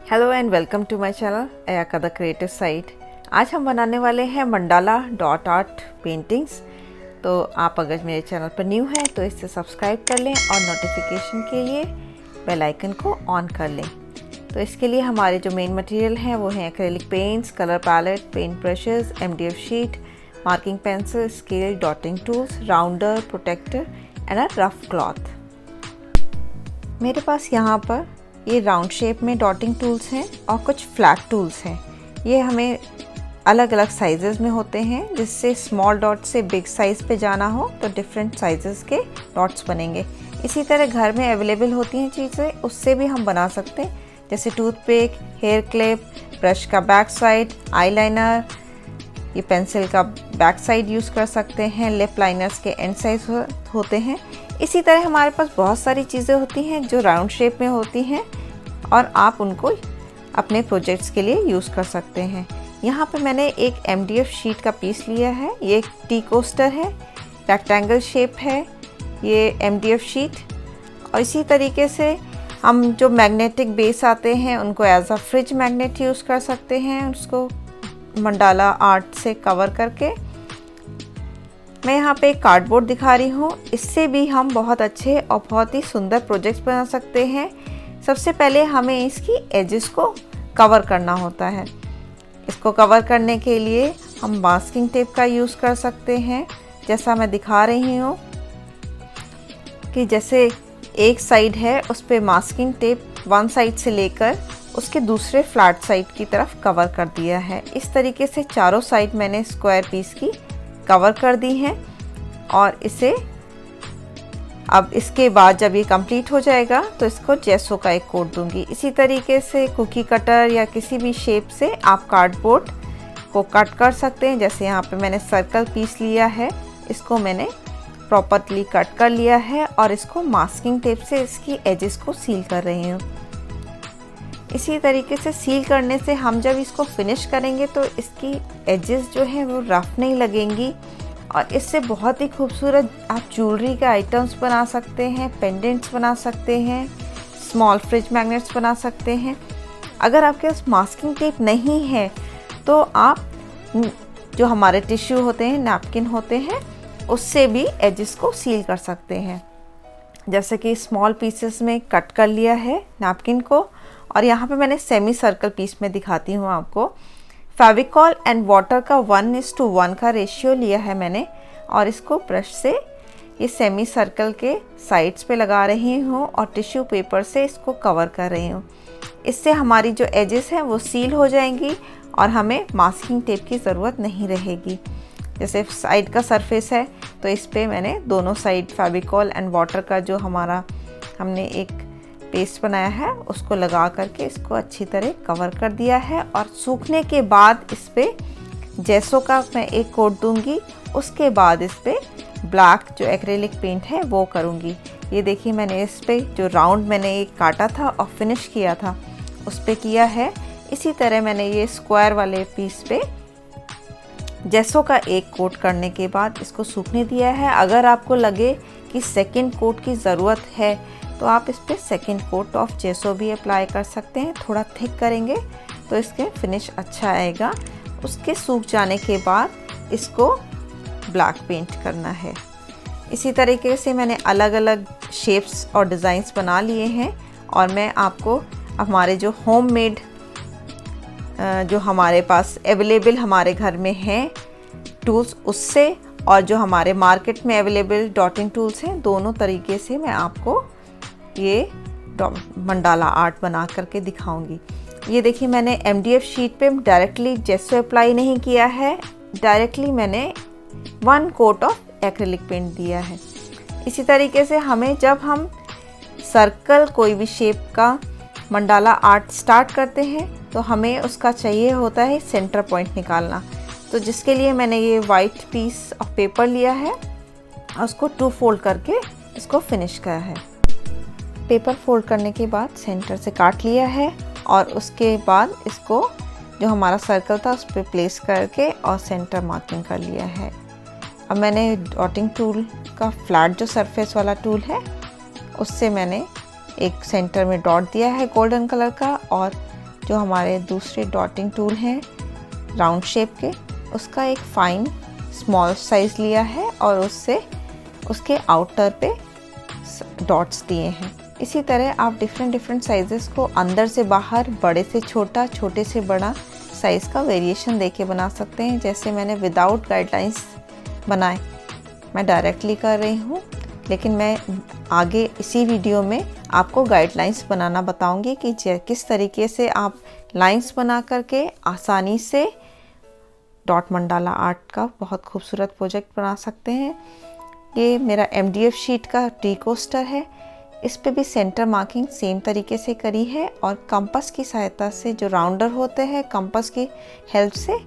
Hello and welcome to my channel Ayaka the creative site. आज हम बनाने वाले हैं मंडाला डॉट आर्ट पेंटिंग्स। तो आप अगर मेरे चैनल पर न्यू हैं तो इसे सब्सक्राइब कर लें और नोटिफिकेशन के लिए बेल आइकन को ऑन कर लें। तो इसके लिए हमारे जो मेन मटेरियल हैं वो हैं acrylic paints, colour palette, paint brushes, MDF sheet, marking pencil, scale, dotting tools, rounder, protector and a rough cloth. मेरे पास यहाँ पर ये राउंड शेप में डॉटिंग टूल्स हैं और कुछ फ्लैट टूल्स हैं। ये हमें अलग अलग साइजेस में होते हैं, जिससे स्मॉल डॉट से बिग साइज़ पे जाना हो तो डिफरेंट साइजेस के डॉट्स बनेंगे। इसी तरह घर में अवेलेबल होती हैं चीज़ें, उससे भी हम बना सकते हैं, जैसे टूथपिक, हेयर क्लिप, ब्रश का बैक साइड, आईलाइनर, ये पेंसिल का बैक साइड यूज़ कर सकते हैं, लिप लाइनर्स के एंड साइज होते हैं। इसी तरह हमारे पास बहुत सारी चीज़ें होती हैं जो राउंड शेप में होती हैं और आप उनको अपने प्रोजेक्ट्स के लिए यूज़ कर सकते हैं। यहाँ पे मैंने एक MDF शीट का पीस लिया है। ये एक टी कोस्टर है, रेक्टेंगल शेप है ये MDF शीट। और इसी तरीके से हम जो मैग्नेटिक बेस आते हैं उनको as a fridge magnet use कर सकते हैं, उसको मंडाला आर्ट से कवर करके। मैं यहाँ पे एक कार्डबोर्ड दिखा रही हूँ, इससे भी हम बहुत अच्छे और बहुत ही सुंदर प्रोजेक्ट्स बना सकते हैं। सबसे पहले हमें इसकी एजेस को कवर करना होता है। इसको कवर करने के लिए हम मास्किंग टेप का यूज़ कर सकते हैं, जैसा मैं दिखा रही हूँ कि जैसे एक साइड है उस पर मास्किंग टेप वन साइड से लेकर उसके दूसरे फ्लैट साइड की तरफ कवर कर दिया है। इस तरीके से चारों साइड मैंने स्क्वायर पीस की कवर कर दी हैं। और इसे अब इसके बाद जब ये कंप्लीट हो जाएगा तो इसको जेसो का एक कोट दूंगी। इसी तरीके से कुकी कटर या किसी भी शेप से आप कार्डबोर्ड को कट कर सकते हैं। जैसे यहाँ पे मैंने सर्कल पीस लिया है, इसको मैंने प्रॉपरली कट कर लिया है और इसको मास्किंग टेप से इसकी एजेस को सील कर रही हूँ। इसी तरीके से सील करने से हम जब इसको फिनिश करेंगे तो इसकी एजेस जो हैं वो रफ नहीं लगेंगी और इससे बहुत ही खूबसूरत आप ज्वेलरी के आइटम्स बना सकते हैं, पेंडेंट्स बना सकते हैं, स्मॉल फ्रिज मैग्नेट्स बना सकते हैं। अगर आपके पास मास्किंग टेप नहीं है तो आप जो हमारे टिश्यू होते हैं, नैपकिन होते हैं, उससे भी एजेस को सील कर सकते हैं। जैसे कि स्मॉल पीसेस में कट कर लिया है नैपकिन को और यहाँ पे मैंने सेमी सर्कल पीस में दिखाती हूँ आपको। फेविकॉल एंड वाटर का 1:1 का रेशियो लिया है मैंने और इसको ब्रश से ये सेमी सर्कल के साइड्स पे लगा रही हूँ और टिश्यू पेपर से इसको कवर कर रही हूँ। इससे हमारी जो एजेस हैं वो सील हो जाएंगी और हमें मास्किंग टेप की ज़रूरत नहीं रहेगी। जैसे साइड का सरफेस है तो इस पर मैंने दोनों साइड फेविकॉल एंड वाटर का जो हमारा हमने एक पेस्ट बनाया है उसको लगा करके इसको अच्छी तरह कवर कर दिया है। और सूखने के बाद इस पर जेसो का मैं एक कोट दूंगी। उसके बाद इस पर ब्लैक जो एक्रेलिक पेंट है वो करूंगी। ये देखिए मैंने इस पर जो राउंड मैंने एक काटा था और फिनिश किया था उस पर किया है। इसी तरह मैंने ये स्क्वायर वाले पीस पे जेसो का एक कोट करने के बाद इसको सूखने दिया है। अगर आपको लगे कि सेकंड कोट की ज़रूरत है तो आप इस पर सेकेंड कोट ऑफ जेसो भी अप्लाई कर सकते हैं। थोड़ा थिक करेंगे तो इसके फिनिश अच्छा आएगा। उसके सूख जाने के बाद इसको ब्लैक पेंट करना है। इसी तरीके से मैंने अलग अलग शेप्स और डिज़ाइंस बना लिए हैं और मैं आपको हमारे जो होममेड जो हमारे पास अवेलेबल हमारे घर में हैं टूल्स उससे और जो हमारे मार्केट में अवेलेबल डॉटिंग टूल्स हैं, दोनों तरीके से मैं आपको ये मंडाला आर्ट बना करके दिखाऊंगी। ये देखिए मैंने MDF शीट पे डायरेक्टली जेसो अप्लाई नहीं किया है, डायरेक्टली मैंने 1 कोट ऑफ एक्रेलिक पेंट दिया है। इसी तरीके से हमें जब हम सर्कल कोई भी शेप का मंडाला आर्ट स्टार्ट करते हैं तो हमें उसका चाहिए होता है सेंटर पॉइंट निकालना। तो जिसके लिए मैंने ये वाइट पीस ऑफ पेपर लिया है और उसको 2 फोल्ड करके इसको फिनिश किया है। पेपर फोल्ड करने के बाद सेंटर से काट लिया है और उसके बाद इसको जो हमारा सर्कल था उस पर प्लेस करके और सेंटर मार्किंग कर लिया है। अब मैंने डॉटिंग टूल का फ्लैट जो सरफेस वाला टूल है उससे मैंने एक सेंटर में डॉट दिया है गोल्डन कलर का और जो हमारे दूसरे डॉटिंग टूल हैं राउंड शेप के, उसका एक फाइन स्मॉल साइज़ लिया है और उससे उसके आउटर पे डॉट्स दिए हैं। इसी तरह आप डिफरेंट साइजेस को अंदर से बाहर, बड़े से छोटा, छोटे से बड़ा साइज़ का वेरिएशन देके बना सकते हैं। जैसे मैंने विदाउट गाइडलाइंस बनाए, मैं डायरेक्टली कर रही हूँ, लेकिन मैं आगे इसी वीडियो में आपको गाइडलाइंस बनाना बताऊंगी कि किस तरीके से आप लाइंस बना करके आसानी से डॉट मंडाला आर्ट का बहुत खूबसूरत प्रोजेक्ट बना सकते हैं। ये मेरा MDF शीट का टी कोस्टर है। इस पे भी सेंटर मार्किंग सेम तरीके से करी है और कंपास की सहायता से, जो राउंडर होते हैं, कंपास की हेल्प से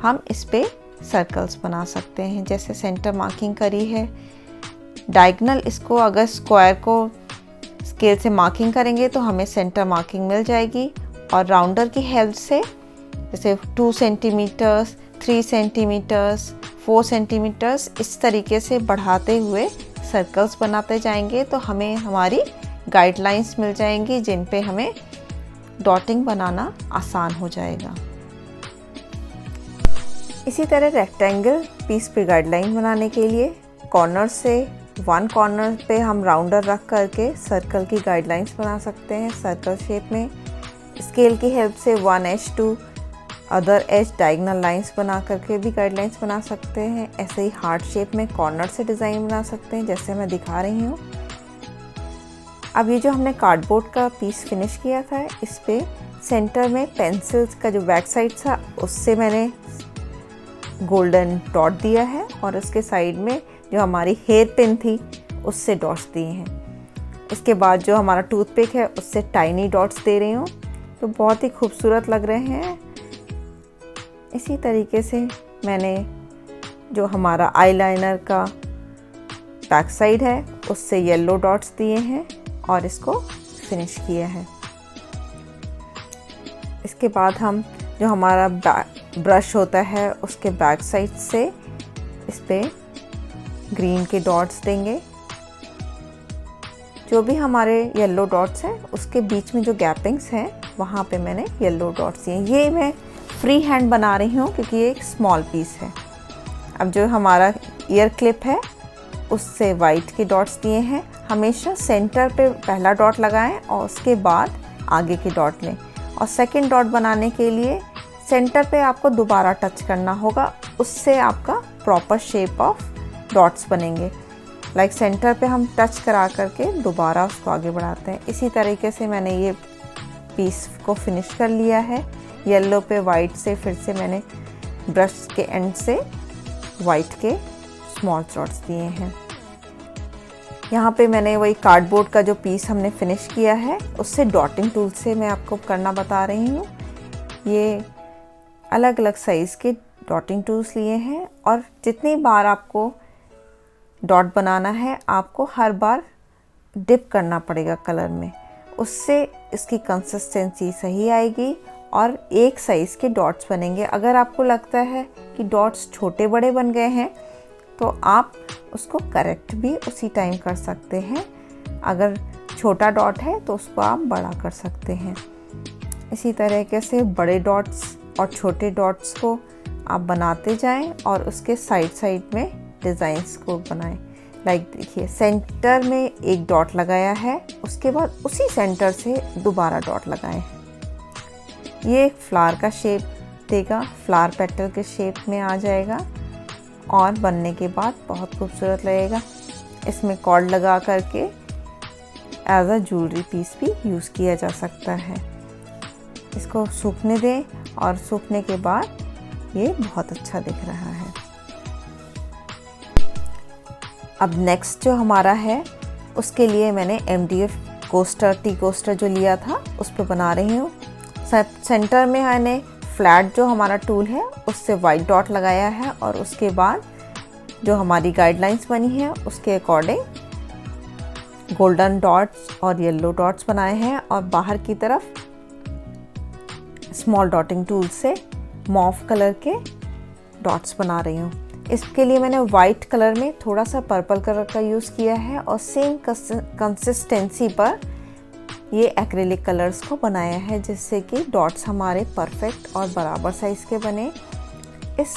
हम इस पे सर्कल्स बना सकते हैं। जैसे सेंटर मार्किंग करी है, डायगोनल इसको अगर स्क्वायर को स्केल से मार्किंग करेंगे तो हमें सेंटर मार्किंग मिल जाएगी, और राउंडर की हेल्प से जैसे 2 सेंटीमीटर्स, 3 सेंटीमीटर्स, 4 सेंटीमीटर्स इस तरीके से बढ़ाते हुए सर्कल्स बनाते जाएंगे तो हमें हमारी गाइडलाइंस मिल जाएंगी, जिन पे हमें डॉटिंग बनाना आसान हो जाएगा। इसी तरह रेक्टेंगल पीस पे गाइडलाइन बनाने के लिए कॉर्नर से 1 कॉर्नर पे हम राउंडर रख करके सर्कल की गाइडलाइंस बना सकते हैं सर्कल शेप में। स्केल की हेल्प से 1 edge to other edge diagonal lines बना करके भी गाइडलाइंस बना सकते हैं। ऐसे ही हार्ट शेप में कॉर्नर से डिज़ाइन बना सकते हैं, जैसे मैं दिखा रही हूँ। अब ये जो हमने कार्डबोर्ड का पीस फिनिश किया था, इस पे सेंटर में पेंसिल्स का जो बैक साइड था उससे मैंने गोल्डन डॉट दिया है, और उसके साइड में जो हमारी हेयर पिन थी उससे डॉट्स दिए हैं। इसके बाद जो हमारा टूथपिक है उससे टाइनी डॉट्स दे रही हूँ, तो बहुत ही खूबसूरत लग रहे हैं। इसी तरीके से मैंने जो हमारा आईलाइनर का बैक साइड है उससे येलो डॉट्स दिए हैं और इसको फिनिश किया है। इसके बाद हम जो हमारा ब्रश होता है उसके बैक साइड से इस पे ग्रीन के डॉट्स देंगे। जो भी हमारे येलो डॉट्स हैं उसके बीच में जो गैपिंग्स हैं वहाँ पे मैंने येलो डॉट्स दिए। ये मैं फ्री हैंड बना रही हूँ क्योंकि ये एक स्मॉल पीस है। अब जो हमारा ईयर क्लिप है उससे वाइट के डॉट्स दिए हैं। हमेशा सेंटर पे पहला डॉट लगाएं और उसके बाद आगे के डॉट लें, और सेकंड डॉट बनाने के लिए सेंटर पे आपको दोबारा टच करना होगा, उससे आपका प्रॉपर शेप ऑफ डॉट्स बनेंगे। लाइक सेंटर पे हम टच करा करके दोबारा उसको आगे बढ़ाते हैं। इसी तरीके से मैंने ये पीस को फिनिश कर लिया है। येलो पे वाइट से फिर से मैंने ब्रश के एंड से वाइट के स्मॉल डॉट्स दिए हैं। यहाँ पे मैंने वही कार्डबोर्ड का जो पीस हमने फिनिश किया है उससे डॉटिंग टूल से मैं आपको करना बता रही हूँ। ये अलग अलग साइज़ के डॉटिंग टूल्स लिए हैं, और जितनी बार आपको डॉट बनाना है आपको हर बार डिप करना पड़ेगा कलर में, उससे इसकी कंसिस्टेंसी सही आएगी और एक साइज़ के डॉट्स बनेंगे। अगर आपको लगता है कि डॉट्स छोटे बड़े बन गए हैं तो आप उसको करेक्ट भी उसी टाइम कर सकते हैं। अगर छोटा डॉट है तो उसको आप बड़ा कर सकते हैं। इसी तरीके से बड़े डॉट्स और छोटे डॉट्स को आप बनाते जाएं और उसके साइड में डिज़ाइंस को बनाएं। लाइक देखिए, सेंटर में एक डॉट लगाया है, उसके बाद उसी सेंटर से दोबारा डॉट लगाएं। ये एक फ्लावर का शेप देगा, फ्लावर पेटल के शेप में आ जाएगा और बनने के बाद बहुत खूबसूरत लगेगा। इसमें कॉर्ड लगा करके एज अ ज्वेलरी पीस भी यूज़ किया जा सकता है। इसको सूखने दें और सूखने के बाद ये बहुत अच्छा दिख रहा है। अब नेक्स्ट जो हमारा है उसके लिए मैंने MDF कोस्टर, टी कोस्टर जो लिया था उस पर बना रही हूँ। सेंटर में मैंने फ्लैट जो हमारा टूल है उससे वाइट डॉट लगाया है, और उसके बाद जो हमारी गाइडलाइंस बनी है उसके अकॉर्डिंग गोल्डन डॉट्स और येलो डॉट्स बनाए हैं, और बाहर की तरफ स्मॉल डॉटिंग टूल से मॉफ कलर के डॉट्स बना रही हूँ। इसके लिए मैंने वाइट कलर में थोड़ा सा पर्पल कलर का यूज़ किया है, और सेम कंसिस्टेंसी पर ये एक्रेलिक कलर्स को बनाया है जिससे कि डॉट्स हमारे परफेक्ट और बराबर साइज़ के बने। इस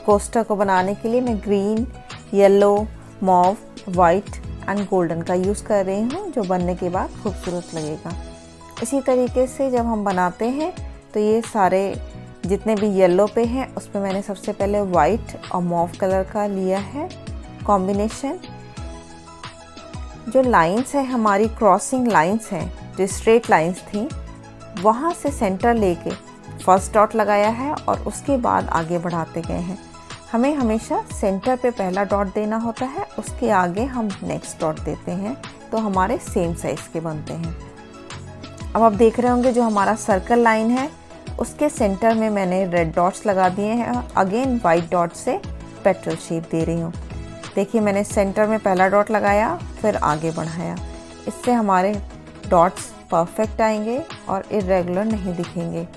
कोस्टर को बनाने के लिए मैं green, yellow, mauve, white and golden का यूज़ कर रही हूँ, जो बनने के बाद खूबसूरत लगेगा। इसी तरीके से जब हम बनाते हैं तो ये सारे जितने भी येलो पे हैं उस पर मैंने सबसे पहले वाइट और मॉव कलर का लिया है कॉम्बिनेशन। जो लाइंस है हमारी क्रॉसिंग लाइंस हैं, जो स्ट्रेट लाइंस थी, वहाँ से सेंटर लेके फर्स्ट डॉट लगाया है और उसके बाद आगे बढ़ाते गए हैं। हमें हमेशा सेंटर पे पहला डॉट देना होता है, उसके आगे हम नेक्स्ट डॉट देते हैं तो हमारे सेम साइज़ के बनते हैं। अब आप देख रहे होंगे जो हमारा सर्कल लाइन है उसके सेंटर में मैंने रेड डॉट्स लगा दिए हैं। अगेन वाइट डॉट से पेटल शेप दे रही हूँ। देखिए मैंने सेंटर में पहला डॉट लगाया फिर आगे बढ़ाया। इससे हमारे डॉट्स परफेक्ट आएंगे और इरेगुलर नहीं दिखेंगे।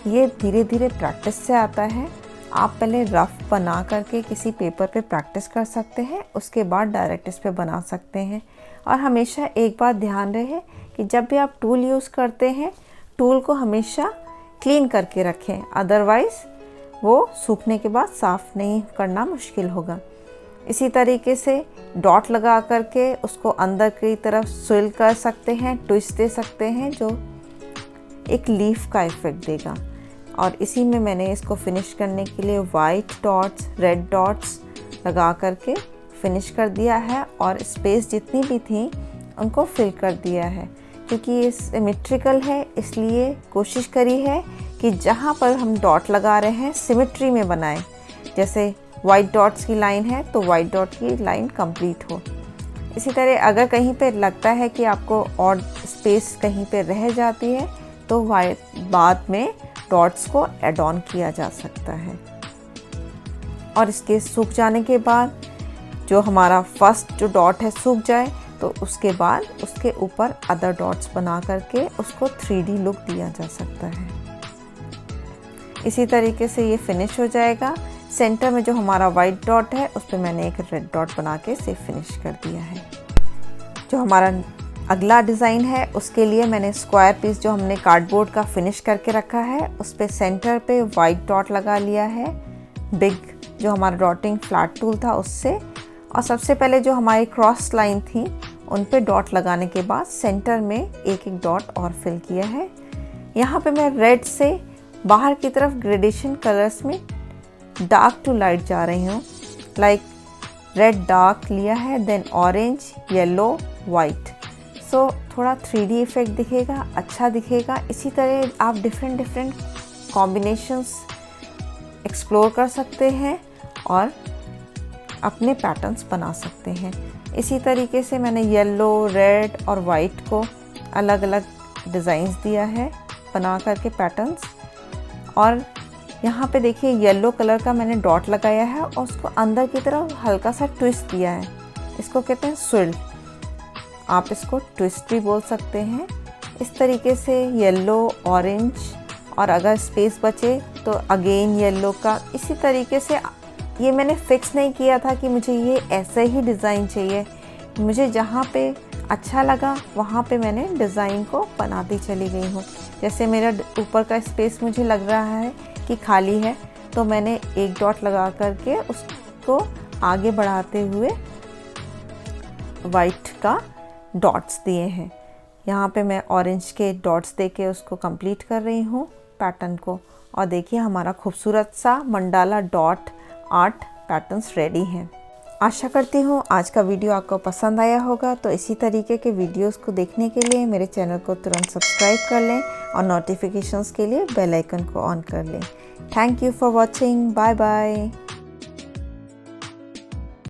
ये धीरे धीरे प्रैक्टिस से आता है। आप पहले रफ बना करके किसी पेपर पे प्रैक्टिस कर सकते हैं, उसके बाद डायरेक्ट इस पे बना सकते हैं। और हमेशा एक बात ध्यान रहे कि जब भी आप टूल यूज़ करते हैं, टूल को हमेशा क्लीन करके रखें, अदरवाइज़ वो सूखने के बाद साफ़ नहीं करना मुश्किल होगा। इसी तरीके से डॉट लगा करके उसको अंदर की तरफ स्विल कर सकते हैं, ट्विस्ट दे सकते हैं, जो एक लीफ का इफ़ेक्ट देगा। और इसी में मैंने इसको फिनिश करने के लिए वाइट डॉट्स, रेड डॉट्स लगा करके फिनिश कर दिया है और स्पेस जितनी भी थी उनको फिल कर दिया है। क्योंकि ये सिमेट्रिकल है इसलिए कोशिश करी है कि जहाँ पर हम डॉट लगा रहे हैं सिमेट्री में बनाएं। जैसे वाइट डॉट्स की लाइन है तो वाइट डॉट की लाइन कंप्लीट हो। इसी तरह अगर कहीं पे लगता है कि आपको और स्पेस कहीं पे रह जाती है तो बाद में डॉट्स को ऐड ऑन किया जा सकता है। और इसके सूख जाने के बाद जो हमारा फर्स्ट जो डॉट है सूख जाए तो उसके बाद उसके ऊपर अदर डॉट्स बना करके उसको 3D लुक दिया जा सकता है। इसी तरीके से ये फिनिश हो जाएगा। सेंटर में जो हमारा वाइट डॉट है उस पर मैंने एक रेड डॉट बना के इसे फिनिश कर दिया है। जो हमारा अगला डिज़ाइन है उसके लिए मैंने स्क्वायर पीस जो हमने कार्डबोर्ड का फिनिश करके रखा है उस पर सेंटर पे वाइट डॉट लगा लिया है, बिग जो हमारा डॉटिंग फ्लैट टूल था उससे। और सबसे पहले जो हमारी क्रॉस लाइन थी उन पे डॉट लगाने के बाद सेंटर में एक एक डॉट और फिल किया है। यहाँ पे मैं रेड से बाहर की तरफ ग्रेडेशन कलर्स में डार्क टू लाइट जा रही हूँ। लाइक रेड डार्क लिया है, देन ऑरेंज, येलो, वाइट। सो थोड़ा 3D इफ़ेक्ट दिखेगा, अच्छा दिखेगा। इसी तरह आप डिफरेंट कॉम्बिनेशंस एक्सप्लोर कर सकते हैं और अपने पैटर्न्स बना सकते हैं। इसी तरीके से मैंने येलो, रेड और वाइट को अलग अलग डिज़ाइंस दिया है बना करके पैटर्न्स। और यहाँ पे देखिए येलो कलर का मैंने डॉट लगाया है और उसको अंदर की तरफ हल्का सा ट्विस्ट दिया है। इसको कहते हैं स्विल, आप इसको ट्विस्ट भी बोल सकते हैं। इस तरीके से येलो, ऑरेंज और अगर स्पेस बचे तो अगेन येलो का। इसी तरीके से ये मैंने फिक्स नहीं किया था कि मुझे ये ऐसे ही डिज़ाइन चाहिए। मुझे जहाँ पे अच्छा लगा वहाँ पे मैंने डिज़ाइन को बनाती चली गई हूँ। जैसे मेरा ऊपर का स्पेस मुझे लग रहा है कि खाली है तो मैंने एक डॉट लगा करके उसको आगे बढ़ाते हुए वाइट का डॉट्स दिए हैं। यहाँ पे मैं ऑरेंज के डॉट्स देके उसको कंप्लीट कर रही हूँ पैटर्न को। और देखिए हमारा खूबसूरत सा mandala dot art patterns ready हैं। आशा करती हूँ आज का वीडियो आपको पसंद आया होगा। तो इसी तरीके के वीडियोस को देखने के लिए मेरे चैनल को तुरंत सब्सक्राइब कर लें और नोटिफिकेशंस के लिए बेल आइकन को ऑन कर लें। Thank you for watching. Bye bye.